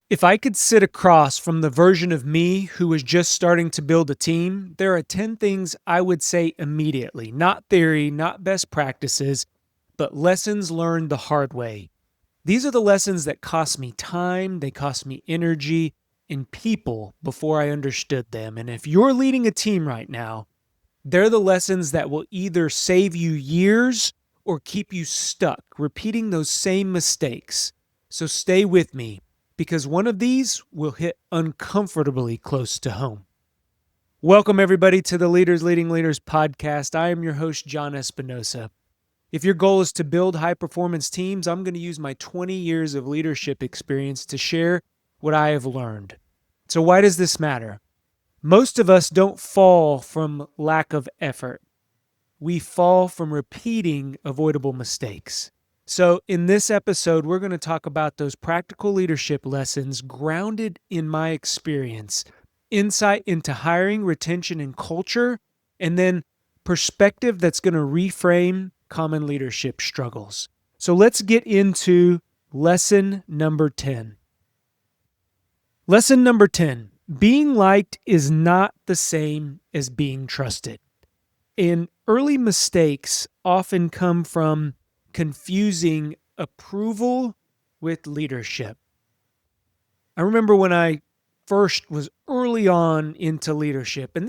If I could sit across from the version of me who was just starting to build a team, there are 10 things I would say immediately. Not theory, not best practices, but lessons learned the hard way. These are the lessons that cost me time, they cost me energy and people before I understood them. And if you're leading a team right now, they're the lessons that will either save you years or keep you stuck, repeating those same mistakes. So stay with me because one of these will hit uncomfortably close to home. Welcome, everybody, to the Leaders Leading Leaders podcast. I am your host, John Espinosa. If your goal is to build high performance teams, I'm going to use my 20 years of leadership experience to share what I have learned. So, why does this matter? Most of us don't fall from lack of effort. We fall from repeating avoidable mistakes. So, in this episode, we're going to talk about those practical leadership lessons grounded in my experience, insight into hiring, retention, and culture, and then perspective that's going to reframe common leadership struggles. So, let's get into lesson number 10. Lesson number 10. Being liked is not the same as being trusted. And early mistakes often come from confusing approval with leadership. I remember when I first was early on into leadership, and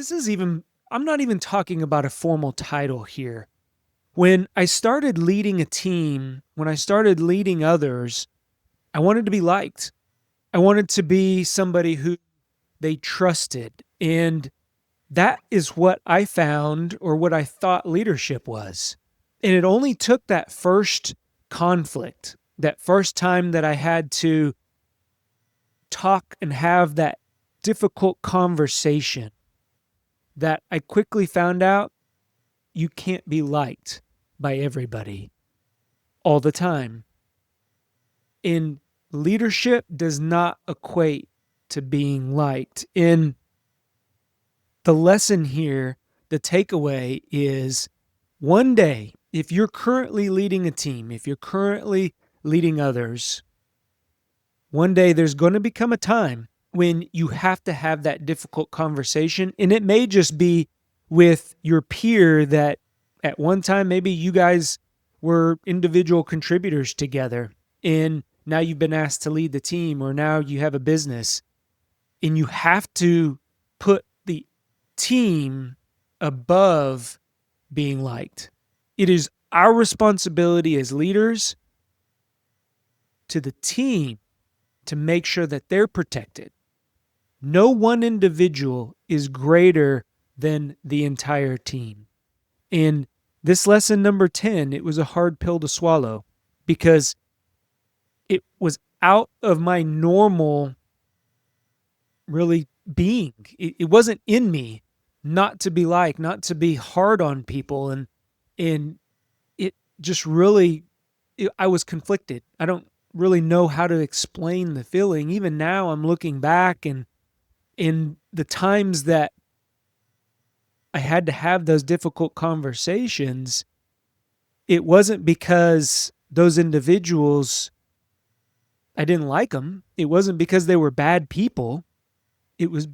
I'm not even talking about a formal title here. When I started leading a team, when I started leading others, I wanted to be liked. I wanted to be somebody who they trusted. And that is what I found, or what I thought leadership was. And it only took that first conflict, that first time that I had to talk and have that difficult conversation, that I quickly found out you can't be liked by everybody all the time. And leadership does not equate to being liked. And the lesson here, the takeaway is one day, if you're currently leading a team, if you're currently leading others, one day there's going to become a time when you have to have that difficult conversation. And it may just be with your peer that at one time, maybe you guys were individual contributors together and now you've been asked to lead the team, or now you have a business and you have to put the team above being liked. It is our responsibility as leaders to the team to make sure that they're protected. No one individual is greater than the entire team. And this lesson number 10, it was a hard pill to swallow because it was out of my normal really being. It wasn't in me not to be liked, not to be hard on people. And it just really, I was conflicted. I don't really know how to explain the feeling. Even now I'm looking back, and in the times that I had to have those difficult conversations, it wasn't because those individuals, I didn't like them. It wasn't because they were bad people. It was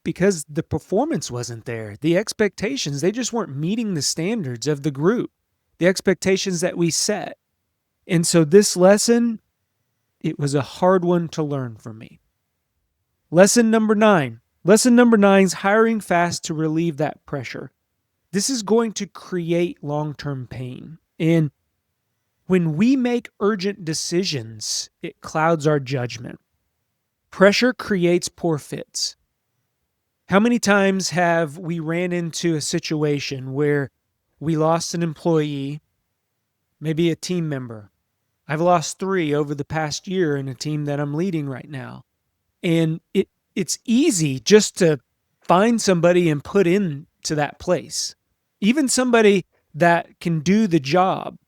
because the performance wasn't there. The expectations, they just weren't meeting the standards of the group, the expectations that we set. And so this lesson, it was a hard one to learn for me. Lesson number 9. Lesson number 9 is hiring fast to relieve that pressure. This is going to create long-term pain. And when we make urgent decisions, it clouds our judgment. Pressure creates poor fits. How many times have we ran into a situation where we lost an employee, maybe a team member? I've lost 3 over the past year in a team that I'm leading right now. And it's easy just to find somebody and put into that place, even somebody that can do the job.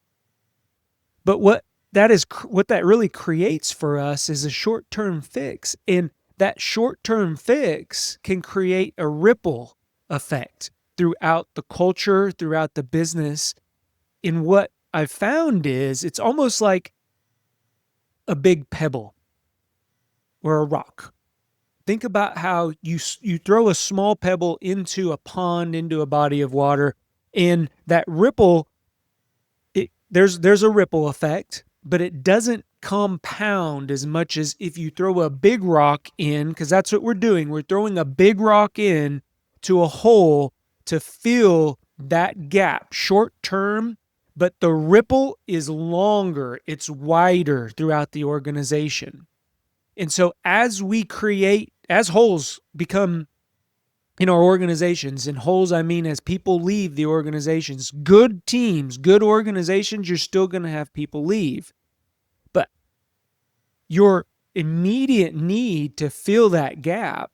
But what that really creates for us is a short-term fix. And that short-term fix can create a ripple effect throughout the culture, throughout the business. And what I've found is it's almost like a big pebble. or a rock. Think about how you throw a small pebble into a pond, into a body of water, and that ripple, there's a ripple effect, but it doesn't compound as much as if you throw a big rock in, because that's what we're doing. We're throwing a big rock in to a hole to fill that gap short term, but the ripple is longer, it's wider throughout the organization. And so as holes become in our organizations, and holes I mean as people leave the organizations, good teams, good organizations, you're still going to have people leave. But your immediate need to fill that gap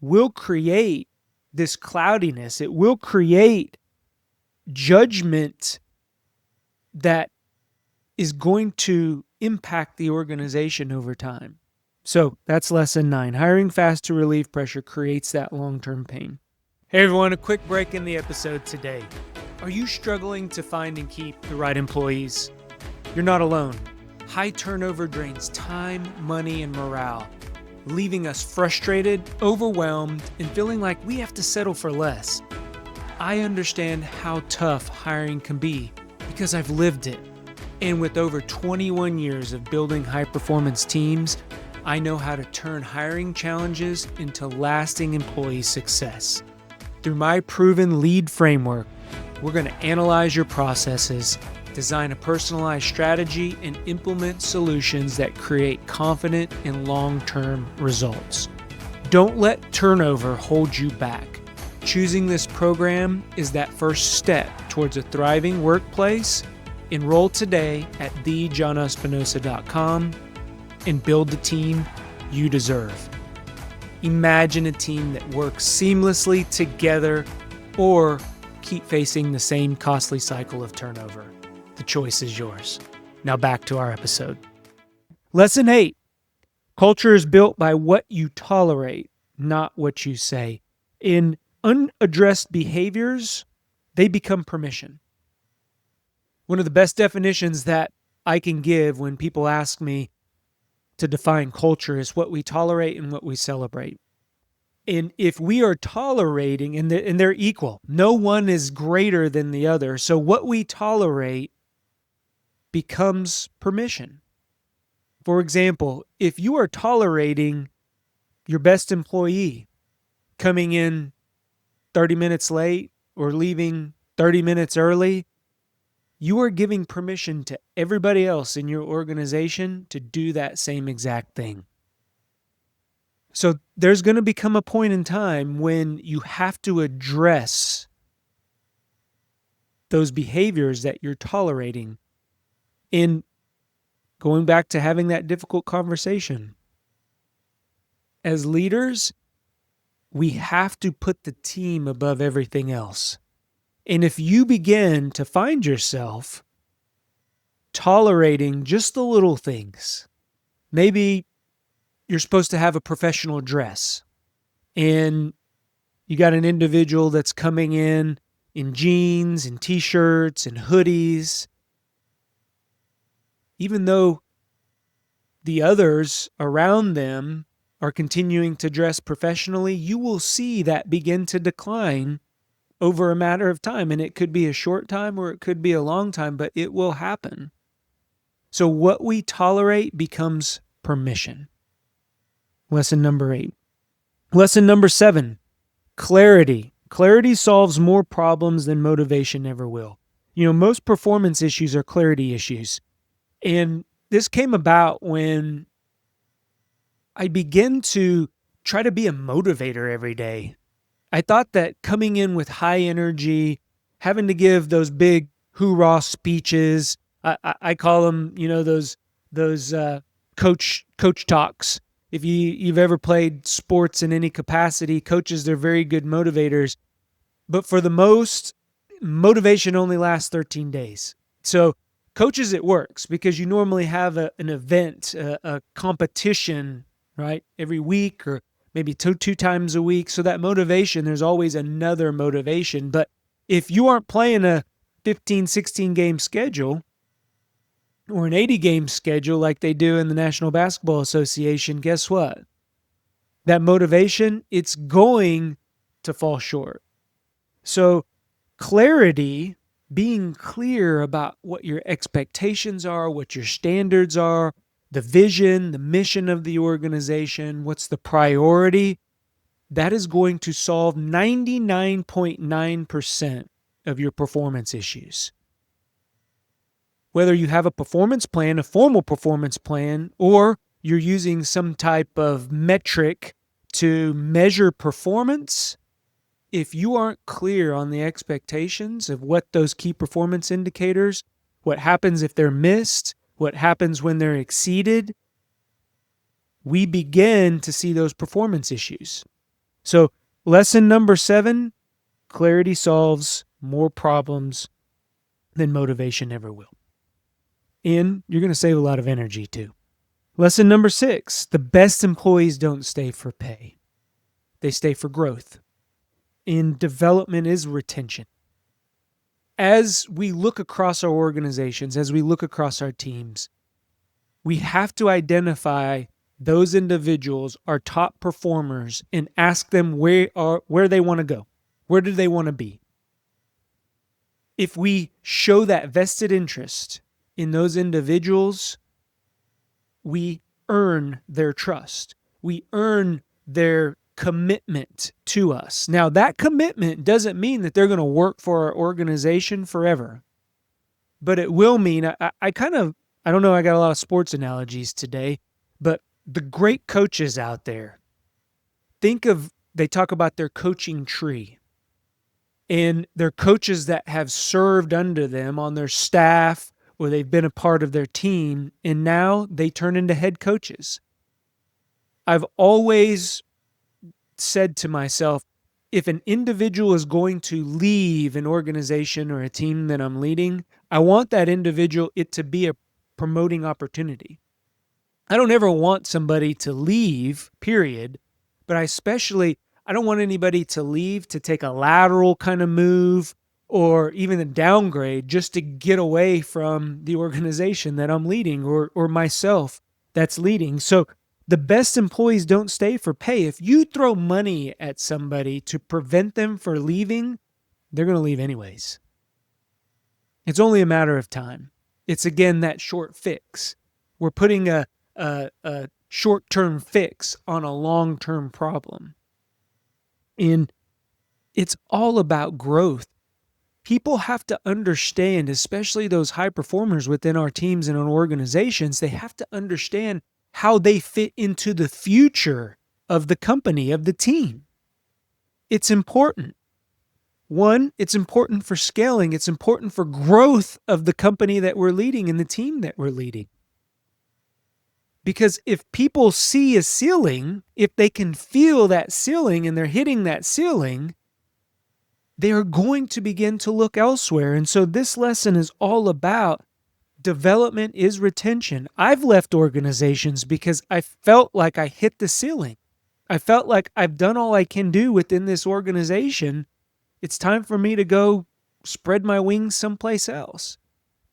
will create this cloudiness. It will create judgment that is going to impact the organization over time. So that's lesson 9. Hiring fast to relieve pressure creates that long-term pain. Hey everyone, a quick break in the episode today. Are you struggling to find and keep the right employees? You're not alone. High turnover drains time, money, and morale, leaving us frustrated, overwhelmed, and feeling like we have to settle for less. I understand how tough hiring can be because I've lived it. And with over 21 years of building high-performance teams, I know how to turn hiring challenges into lasting employee success. Through my proven LEAD framework, we're going to analyze your processes, design a personalized strategy, and implement solutions that create confident and long-term results. Don't let turnover hold you back. Choosing this program is that first step towards a thriving workplace. Enroll today at thejohnespinosa.com and build the team you deserve. Imagine a team that works seamlessly together or keep facing the same costly cycle of turnover. The choice is yours. Now back to our episode. Lesson 8. Culture is built by what you tolerate, not what you say. In unaddressed behaviors, they become permission. One of the best definitions that I can give when people ask me to define culture is what we tolerate and what we celebrate. And if we are tolerating, and they're equal, no one is greater than the other. So what we tolerate becomes permission. For example, if you are tolerating your best employee coming in 30 minutes late or leaving 30 minutes early, you are giving permission to everybody else in your organization to do that same exact thing. So there's going to become a point in time when you have to address those behaviors that you're tolerating. In going back to having that difficult conversation, as leaders, we have to put the team above everything else. And if you begin to find yourself tolerating just the little things, maybe you're supposed to have a professional dress and you got an individual that's coming in jeans and t-shirts and hoodies, even though the others around them are continuing to dress professionally, you will see that begin to decline over a matter of time. And it could be a short time or it could be a long time, but it will happen. So what we tolerate becomes permission. Lesson number 8. Lesson number 7, clarity. Clarity solves more problems than motivation ever will. Most performance issues are clarity issues. And this came about when I began to try to be a motivator every day. I thought that coming in with high energy, having to give those big hoorah speeches, I call them, those coach talks. If you've ever played sports in any capacity, coaches, they're very good motivators. But for the most, motivation only lasts 13 days. So coaches, it works because you normally have an event, a competition, right, every week or maybe two times a week. So that motivation, there's always another motivation. But if you aren't playing a 15, 16 game schedule, or an 80-game schedule like they do in the National Basketball Association, guess what? That motivation, it's going to fall short. So clarity, being clear about what your expectations are, what your standards are, the vision, the mission of the organization, what's the priority, that is going to solve 99.9% of your performance issues. Whether you have a performance plan, a formal performance plan, or you're using some type of metric to measure performance, if you aren't clear on the expectations of what those key performance indicators, what happens if they're missed, what happens when they're exceeded, we begin to see those performance issues. So lesson number 7, clarity solves more problems than motivation ever will. And you're going to save a lot of energy too. Lesson number 6, the best employees don't stay for pay. They stay for growth. And development is retention. As we look across our organizations, as we look across our teams, we have to identify those individuals, our top performers, and ask them where they want to go. Where do they want to be? If we show that vested interest in those individuals, we earn their trust. We earn their commitment to us. Now, that commitment doesn't mean that they're going to work for our organization forever, but it will mean, I don't know, I got a lot of sports analogies today, but the great coaches out there, they talk about their coaching tree, and they're coaches that have served under them on their staff, or they've been a part of their team, and now they turn into head coaches. I've always said to myself, if an individual is going to leave an organization or a team that I'm leading, I want that individual, it to be a promoting opportunity. I don't ever want somebody to leave, period, but I don't want anybody to leave to take a lateral kind of move or even a downgrade just to get away from the organization that I'm leading or myself that's leading. So the best employees don't stay for pay. If you throw money at somebody to prevent them from leaving, they're going to leave anyways. It's only a matter of time. It's, again, that short fix. We're putting a short-term fix on a long-term problem. And it's all about growth. People have to understand, especially those high performers within our teams and our organizations, they have to understand how they fit into the future of the company, of the team. It's important. One, it's important for scaling. It's important for growth of the company that we're leading and the team that we're leading. Because if people see a ceiling, if they can feel that ceiling and they're hitting that ceiling, they are going to begin to look elsewhere. And so this lesson is all about development is retention. I've left organizations because I felt like I hit the ceiling. I felt like I've done all I can do within this organization. It's time for me to go spread my wings someplace else.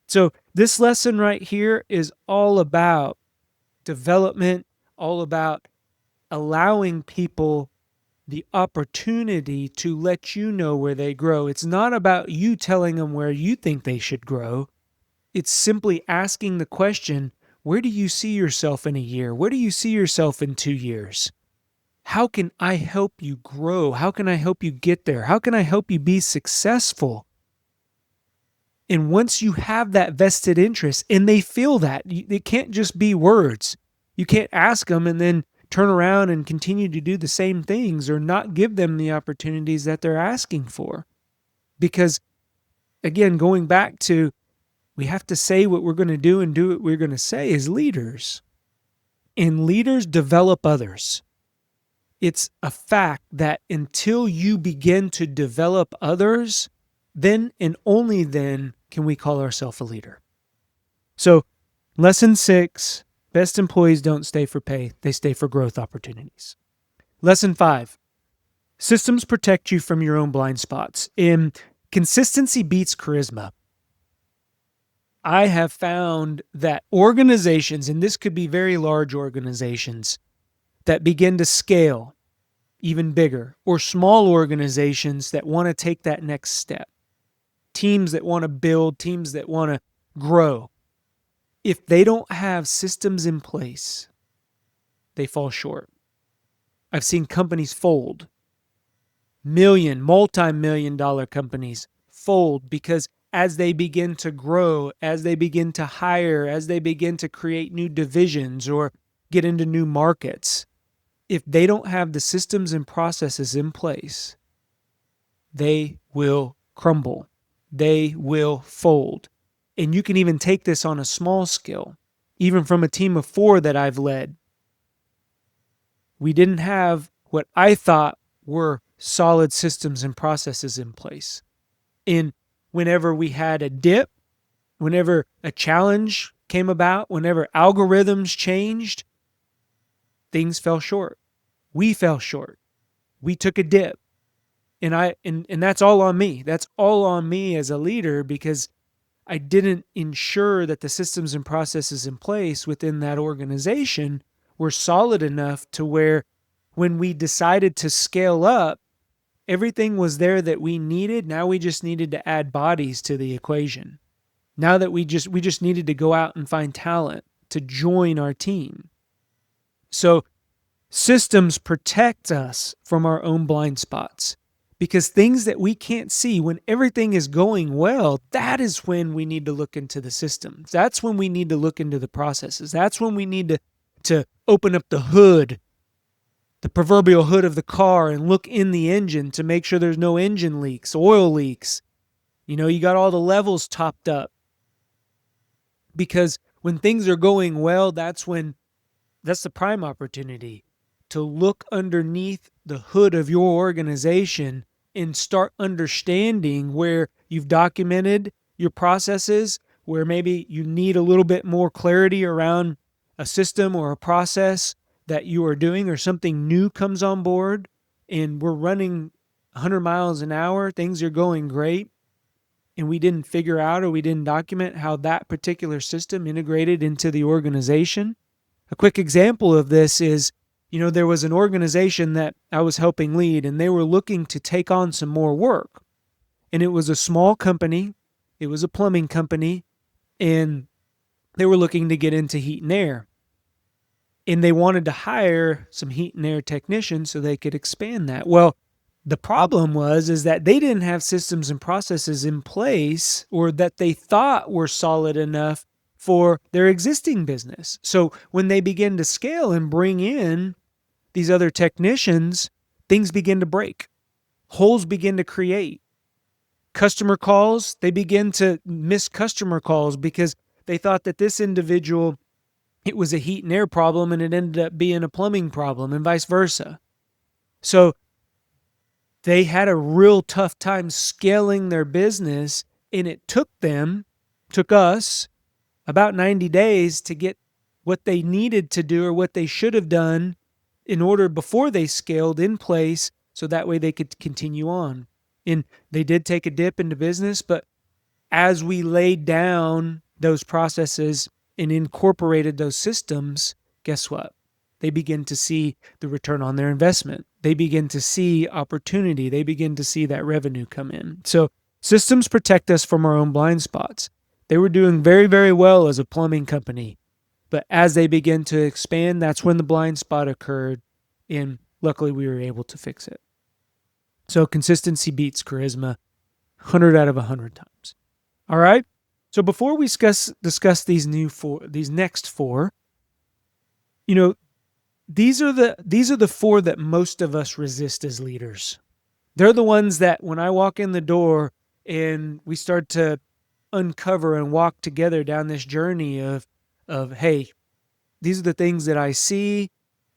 So this lesson right here is all about development, all about allowing people the opportunity to let you know where they grow. It's not about you telling them where you think they should grow. It's simply asking the question, where do you see yourself in a year? Where do you see yourself in 2 years? How can I help you grow? How can I help you get there? How can I help you be successful? And once you have that vested interest, and they feel that, it can't just be words. You can't ask them and then turn around and continue to do the same things or not give them the opportunities that they're asking for. Because, again, going back to, we have to say what we're going to do and do what we're going to say as leaders. And leaders develop others. It's a fact that until you begin to develop others, then and only then can we call ourselves a leader. So, lesson 6, best employees don't stay for pay, they stay for growth opportunities. Lesson 5, systems protect you from your own blind spots. And consistency beats charisma. I have found that organizations, and this could be very large organizations, that begin to scale even bigger, or small organizations that want to take that next step, teams that want to build, teams that want to grow, if they don't have systems in place, they fall short. I've seen companies fold, multi-million dollar companies fold because as they begin to grow, as they begin to hire, as they begin to create new divisions or get into new markets, if they don't have the systems and processes in place, they will crumble. They will fold. And you can even take this on a small scale. Even from a team of 4 that I've led, we didn't have what I thought were solid systems and processes in place. And whenever we had a dip, whenever a challenge came about, whenever algorithms changed, things fell short. We fell short. We took a dip. And that's all on me. That's all on me as a leader because I didn't ensure that the systems and processes in place within that organization were solid enough to where when we decided to scale up, everything was there that we needed. Now we just needed to add bodies to the equation. Now that we just needed to go out and find talent to join our team. So systems protect us from our own blind spots. Because things that we can't see, when everything is going well, that is when we need to look into the systems. That's when we need to look into the processes. That's when we need to open up the hood, the proverbial hood of the car, and look in the engine to make sure there's no engine leaks, oil leaks. You got all the levels topped up. Because when things are going well, that's the prime opportunity to look underneath the hood of your organization and start understanding where you've documented your processes, where maybe you need a little bit more clarity around a system or a process that you are doing, or something new comes on board and we're running 100 miles an hour, things are going great, and we didn't figure out or we didn't document how that particular system integrated into the organization. A quick example of this is, there was an organization that I was helping lead, and they were looking to take on some more work. And it was a small company. It was a plumbing company, and they were looking to get into heat and air. And they wanted to hire some heat and air technicians so they could expand that. Well, the problem is that they didn't have systems and processes in place, or that they thought were solid enough for their existing business. So when they begin to scale and bring in these other technicians, things begin to break. Holes begin to create. Customer calls, they begin to miss customer calls because they thought that this individual, it was a heat and air problem and it ended up being a plumbing problem, and vice versa. So they had a real tough time scaling their business, and it took us about 90 days to get what they needed to do or what they should have done in order before they scaled in place, so that way they could continue on. And they did take a dip into business, but as we laid down those processes and incorporated those systems, guess what? They begin to see the return on their investment. They begin to see opportunity. They begin to see that revenue come in. So systems protect us from our own blind spots. They were doing very, very well as a plumbing company. But as they begin to expand, that's when the blind spot occurred, and luckily we were able to fix it. So consistency beats charisma 100 out of 100 times. All right? So before we discuss these next 4, these are the 4 that most of us resist as leaders. They're the ones that when I walk in the door and we start to uncover and walk together down this journey of hey, these are the things that I see.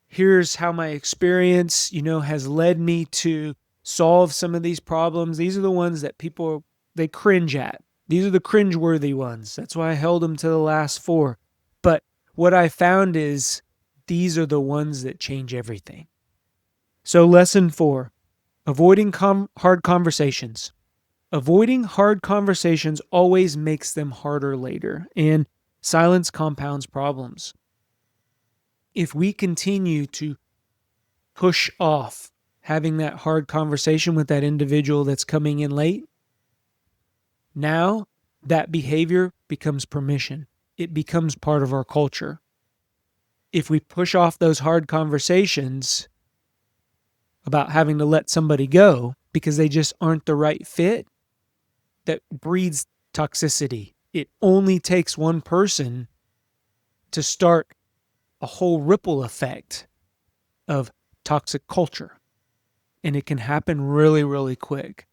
Here's how my experience, has led me to solve some of these problems. These are the ones that people, they cringe at. These are the cringe-worthy ones. That's why I held them to the last 4. But what I found is these are the ones that change everything. So lesson 4, avoiding hard conversations. Avoiding hard conversations always makes them harder later, and silence compounds problems. If we continue to push off having that hard conversation with that individual that's coming in late, now that behavior becomes permission. It becomes part of our culture. If we push off those hard conversations about having to let somebody go because they just aren't the right fit, that breeds toxicity. It only takes one person to start a whole ripple effect of toxic culture. And it can happen really, really quick.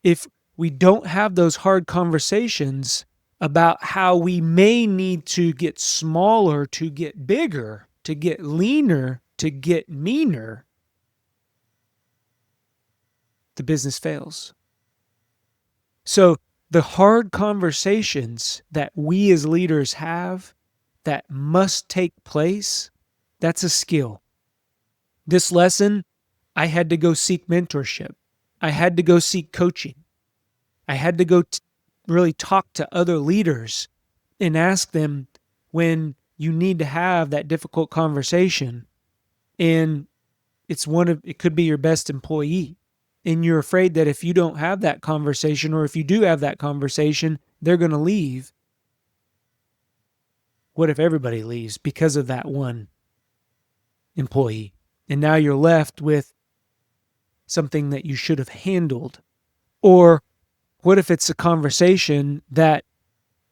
If we don't have those hard conversations about how we may need to get smaller, to get bigger, to get leaner, to get meaner, the business fails. So the hard conversations that we as leaders have that must take place, that's a skill. This lesson, I had to go seek mentorship. I had to go seek coaching. I had to go really talk to other leaders and ask them when you need to have that difficult conversation. And it could be your best employee. And you're afraid that if you don't have that conversation, or if you do have that conversation, they're going to leave. What if everybody leaves because of that one employee? And now you're left with something that you should have handled. Or what if it's a conversation that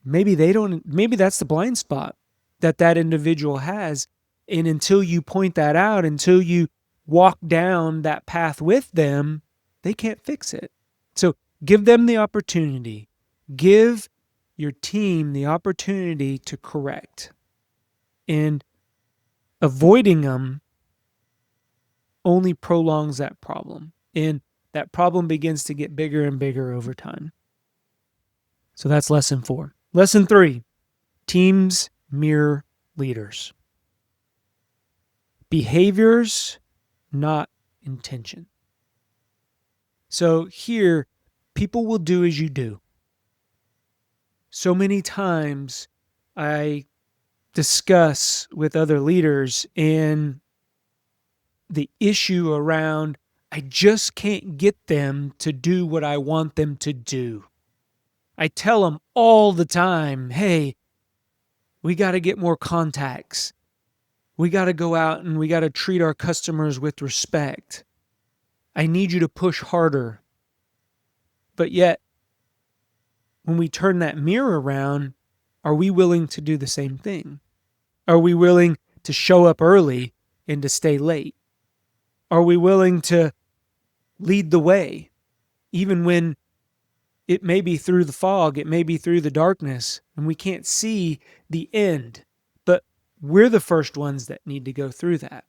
maybe that's the blind spot that individual has. And until you point that out, until you walk down that path with them, they can't fix it. So give them the opportunity. Give your team the opportunity to correct. And avoiding them only prolongs that problem. And that problem begins to get bigger and bigger over time. So that's lesson 4. Lesson 3, teams mirror leaders. Behaviors, not intention. So here, people will do as you do. So many times I discuss with other leaders, and the issue around, I just can't get them to do what I want them to do. I tell them all the time, hey, we got to get more contacts. We got to go out and we got to treat our customers with respect. I need you to push harder. But yet, when we turn that mirror around, are we willing to do the same thing? Are we willing to show up early and to stay late? Are we willing to lead the way, even when it may be through the fog, it may be through the darkness, and we can't see the end, but we're the first ones that need to go through that.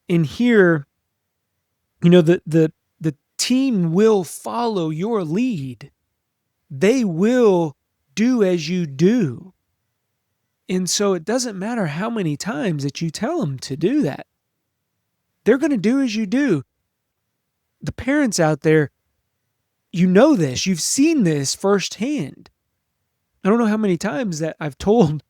And here, the team will follow your lead. They will do as you do. And so it doesn't matter how many times that you tell them to do that. They're going to do as you do. The parents out there, you know this. You've seen this firsthand. I don't know how many times that I've told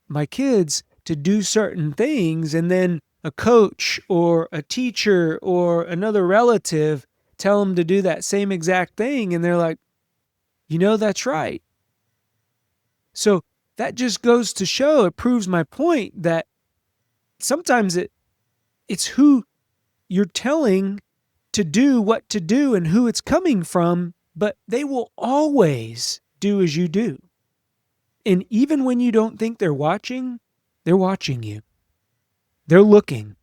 my kids to do certain things, and then a coach or a teacher or another relative tell them to do that same exact thing, and they're like, that's right. So that just goes to show, it proves my point that sometimes it's who you're telling to do what to do and who it's coming from, but they will always do as you do. And even when you don't think they're watching you. They're looking.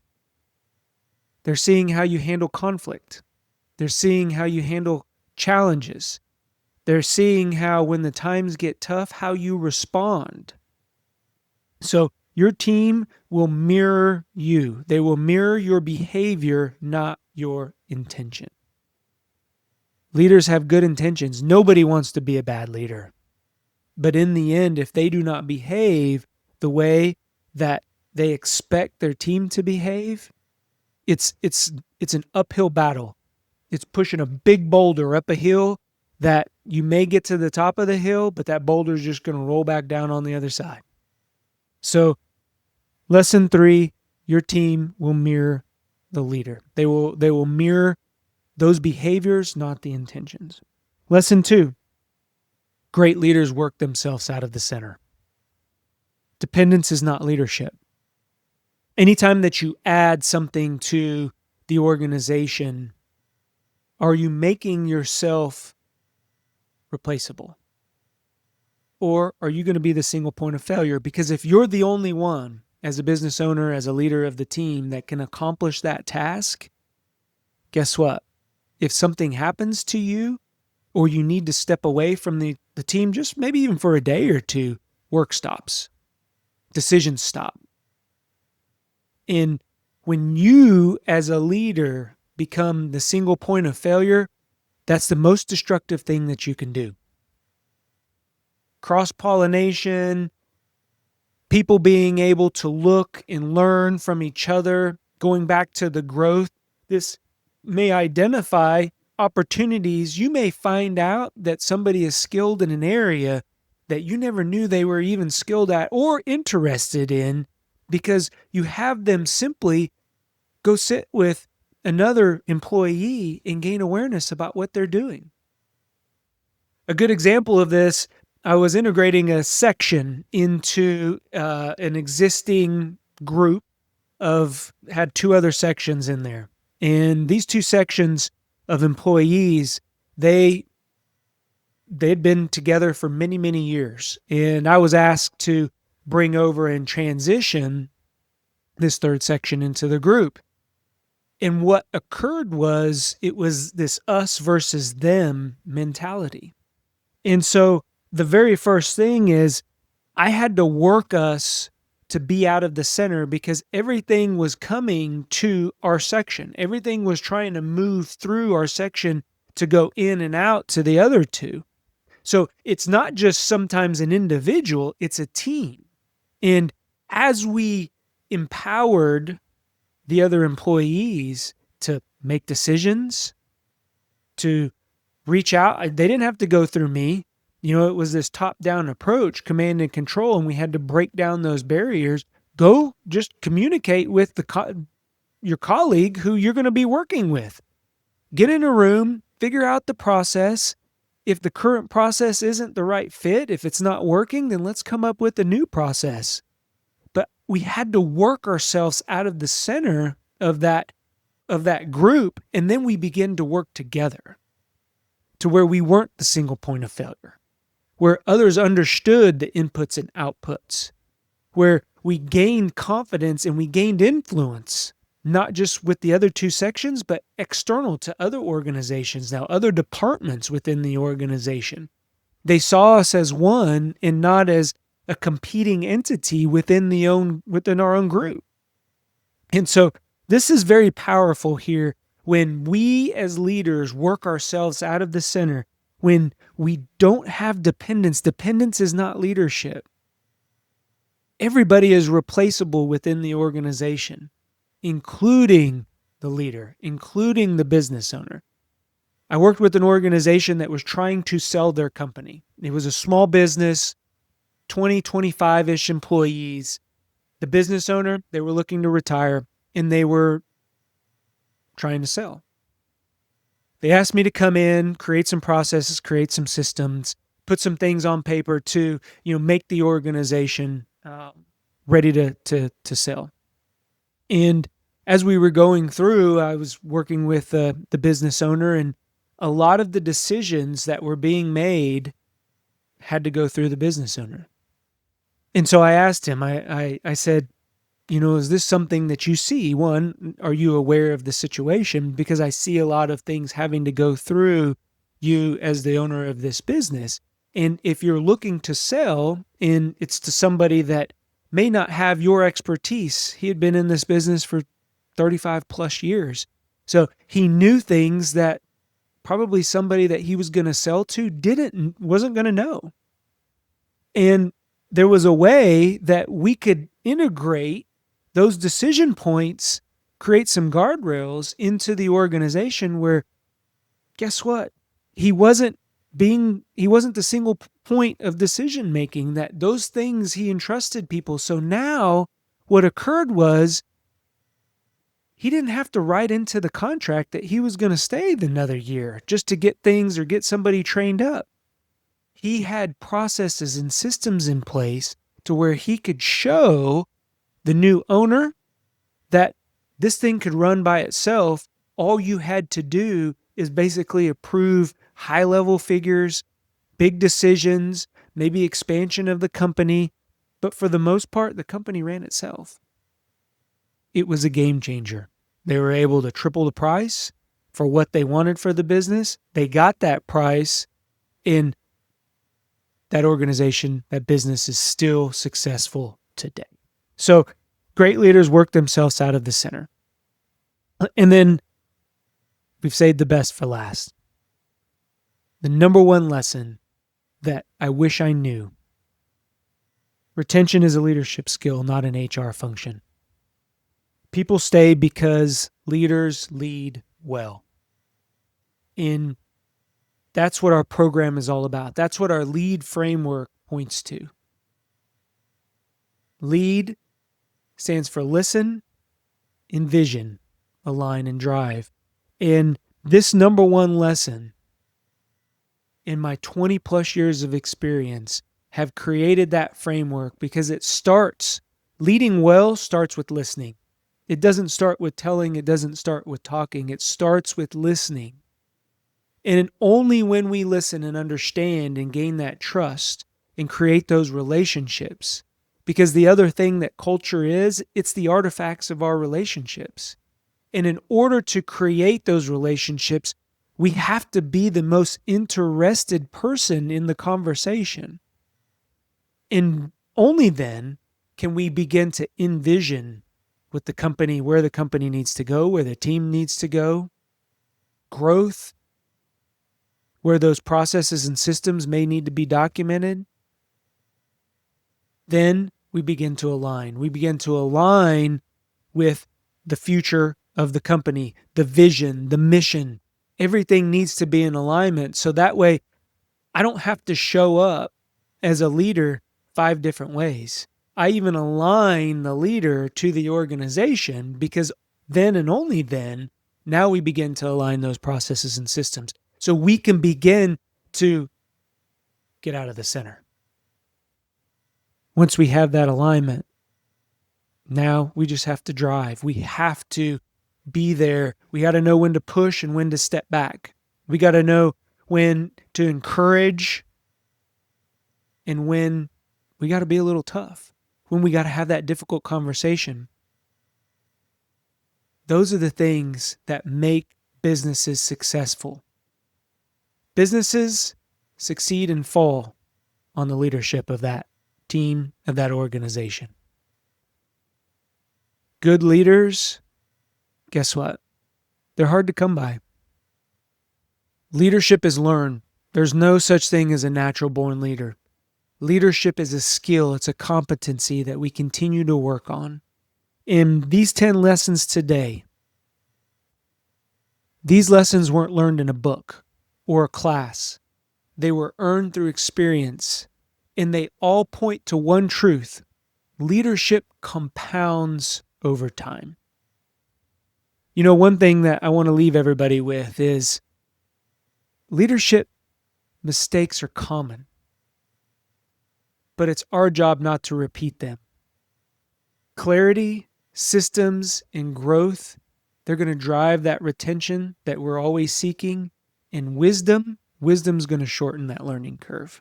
They're seeing how you handle conflict. They're seeing how you handle challenges. They're seeing how, when the times get tough, how you respond. So your team will mirror you. They will mirror your behavior, not your intention. Leaders have good intentions. Nobody wants to be a bad leader. But in the end, if they do not behave the way that they expect their team to behave, it's an uphill battle. It's pushing a big boulder up a hill that you may get to the top of the hill, but that boulder is just going to roll back down on the other side. So, lesson 3, your team will mirror the leader. They will mirror those behaviors, not the intentions. Lesson 2, great leaders work themselves out of the center. Dependence is not leadership. Anytime that you add something to the organization, are you making yourself replaceable? Or are you going to be the single point of failure? Because if you're the only one, as a business owner, as a leader of the team, that can accomplish that task, guess what? If something happens to you, or you need to step away from the team, just maybe even for a day or two, work stops. Decisions stop. And when you, as a leader, become the single point of failure, that's the most destructive thing that you can do. Cross-pollination, people being able to look and learn from each other, going back to the growth, this may identify opportunities. You may find out that somebody is skilled in an area that you never knew they were even skilled at or interested in, because you have them simply go sit with another employee and gain awareness about what they're doing. A good example of this, I was integrating a section into an existing group had 2 other sections in there. And these 2 sections of employees, they'd been together for many, many years. And I was asked to bring over and transition this 3rd section into the group. And what occurred was, it was this us versus them mentality. And so the very first thing is, I had to work us to be out of the center, because everything was coming to our section. Everything was trying to move through our section to go in and out to the other 2. So it's not just sometimes an individual, it's a team. And as we empowered the other employees to make decisions, to reach out, they didn't have to go through me. It was this top-down approach, command and control, and we had to break down those barriers. Go just communicate with your colleague who you're going to be working with. Get in a room, figure out the process. If the current process isn't the right fit, if it's not working, then let's come up with a new process. But we had to work ourselves out of the center of that group, and then we begin to work together to where we weren't the single point of failure, where others understood the inputs and outputs, where we gained confidence and we gained influence, not just with the other 2 sections, but external to other organizations now, other departments within the organization. They saw us as one and not as a competing entity within our own group. And so this is very powerful here when we as leaders work ourselves out of the center, when we don't have dependence. Dependence is not leadership. Everybody is replaceable within the organization, including the leader, including the business owner. I worked with an organization that was trying to sell their company. It was a small business, 20, 25-ish employees. The business owner, they were looking to retire, and they were trying to sell. They asked me to come in, create some processes, create some systems, put some things on paper to, make the organization ready to sell. And as we were going through, I was working with the business owner, and a lot of the decisions that were being made had to go through the business owner. And so I asked him, I said, is this something that you see? One, are you aware of the situation? Because I see a lot of things having to go through you as the owner of this business. And if you're looking to sell, and it's to somebody that may not have your expertise, he had been in this business for 35 plus years. So he knew things that probably somebody that he was going to sell to wasn't going to know. And there was a way that we could integrate those decision points, create some guardrails into the organization where guess what? He wasn't the single point of decision making. That those things he entrusted people. So now what occurred was he didn't have to write into the contract that he was going to stay another year just to get things or get somebody trained up. He had processes and systems in place to where he could show the new owner that this thing could run by itself. All you had to do is basically approve high-level figures, big decisions, maybe expansion of the company. But for the most part, the company ran itself. It was a game changer. They were able to triple the price for what they wanted for the business. They got that price in that organization. That business is still successful today. So great leaders work themselves out of the center. And then we've saved the best for last. The number one lesson that I wish I knew. Retention is a leadership skill, not an HR function. People stay because leaders lead well. And that's what our program is all about. That's what our lead framework points to. Lead stands for listen, envision, align, and drive. And this number one lesson in my 20 plus years of experience have created that framework because leading well starts with listening. It doesn't start with telling. It doesn't start with talking. It starts with listening. And only when we listen and understand and gain that trust and create those relationships, because the other thing that culture is, it's the artifacts of our relationships. And in order to create those relationships, we have to be the most interested person in the conversation. And only then can we begin to envision with the company, where the company needs to go, where the team needs to go, growth, where those processes and systems may need to be documented. Then we begin to align. We begin to align with the future of the company, the vision, the mission. Everything needs to be in alignment. So that way, I don't have to show up as a leader 5 different ways. I even align the leader to the organization, because then and only then, now we begin to align those processes and systems. So we can begin to get out of the center. Once we have that alignment, now we just have to drive. We have to be there. We got to know when to push and when to step back. We got to know when to encourage and when we got to be a little tough, when we got to have that difficult conversation. Those are the things that make businesses successful. Businesses succeed and fall on the leadership of that team, of that organization. Good leaders, guess what? They're hard to come by. Leadership is learned. There's no such thing as a natural born leader. Leadership is a skill. It's a competency that we continue to work on. In these 10 lessons today, these lessons weren't learned in a book or a class. They were earned through experience, and they all point to one truth. Leadership compounds over time. You know, one thing that I want to leave everybody with is leadership mistakes are common, but it's our job not to repeat them. Clarity, systems, and growth, they're going to drive that retention that we're always seeking. And wisdom's going to shorten that learning curve.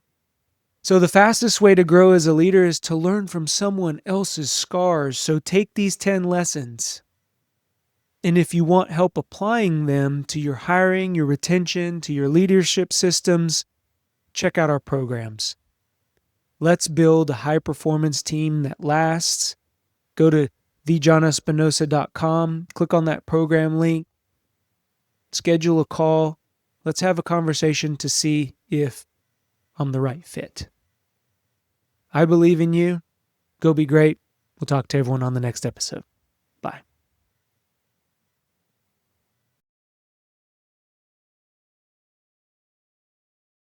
So the fastest way to grow as a leader is to learn from someone else's scars. So take these 10 lessons. And if you want help applying them to your hiring, your retention, to your leadership systems, check out our programs. Let's build a high-performance team that lasts. Go to thejohnespinosa.com, click on that program link, schedule a call. Let's have a conversation to see if I'm the right fit. I believe in you. Go be great. We'll talk to everyone on the next episode.